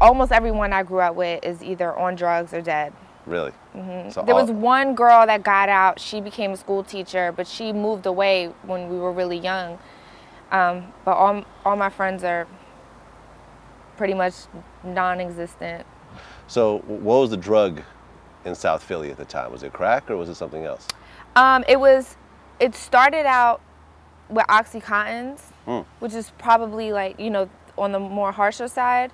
almost everyone I grew up with is either on drugs or dead. Really? So There was one girl that got out. She became a school teacher, but she moved away when we were really young. But all my friends are pretty much non-existent. So what was the drug in South Philly at the time? Was it crack or was it something else? It started out with Oxycontins, which is probably like, you know, on the more harsher side.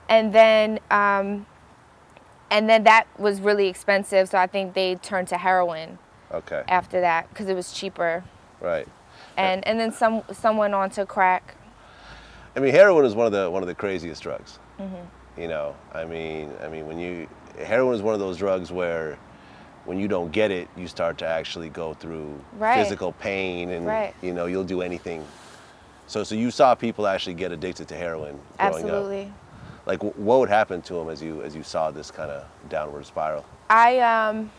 And then that was really expensive, so I think they turned to heroin. Okay. After that, because it was cheaper. Right. And then some went on to crack. I mean, heroin is one of the craziest drugs. You know, I mean, heroin is one of those drugs where when you don't get it, you start to actually go through physical pain, and you know, you'll do anything. So you saw people actually get addicted to heroin growing Absolutely. up. Like, what would happen to them as you saw this kind of downward spiral? I'm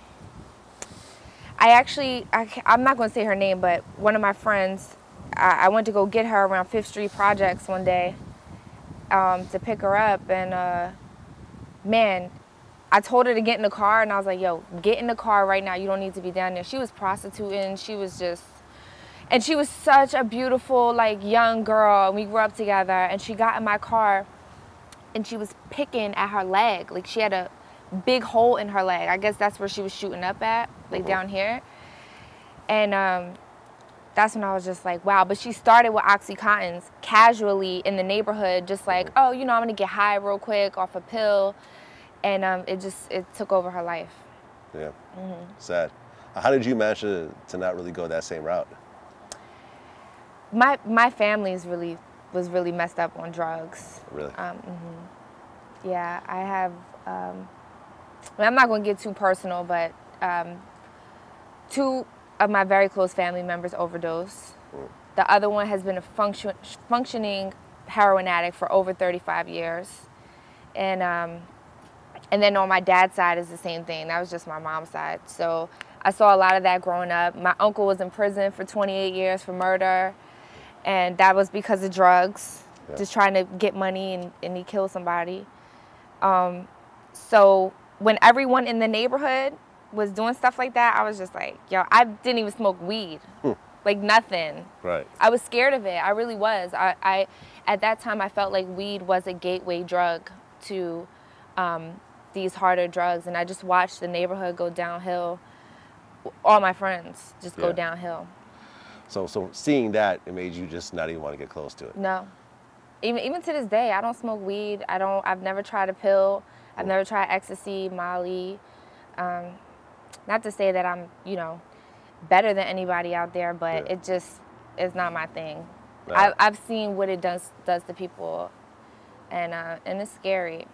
not going to say her name, but one of my friends, I went to go get her around 5th Street Projects one day to pick her up, and man, I told her to get in the car, and I was like, yo, get in the car right now. You don't need to be down there. She was prostituting. She was just, and she was such a beautiful, like, young girl, and we grew up together, and she got in my car, and she was picking at her leg. Like, she had a big hole in her leg. I guess that's where she was shooting up at, like down here. And that's when I was just like, wow. But she started with Oxycontins casually in the neighborhood, just like, oh, you know, I'm gonna get high real quick off a pill. And it took over her life. Yeah, sad. How did you manage to not really go that same route? My family was really messed up on drugs. Really? Yeah, I have, I'm not going to get too personal, but 2 of my very close family members overdosed. The other one has been a functioning heroin addict for over 35 years. And then on my dad's side is the same thing. That was just my mom's side. So I saw a lot of that growing up. My uncle was in prison for 28 years for murder. And that was because of drugs, just trying to get money, and he killed somebody. So when everyone in the neighborhood was doing stuff like that, I was just like, yo, I didn't even smoke weed, like nothing. Right. I was scared of it. I really was. I at that time, I felt like weed was a gateway drug to these harder drugs, and I just watched the neighborhood go downhill. All my friends just go downhill. So seeing that, it made you just not even want to get close to it. No. Even to this day, I don't smoke weed. I've never tried a pill. I've never tried ecstasy, Molly. Not to say that I'm, you know, better than anybody out there, but it just is not my thing. I've seen what it does to people, and it's scary.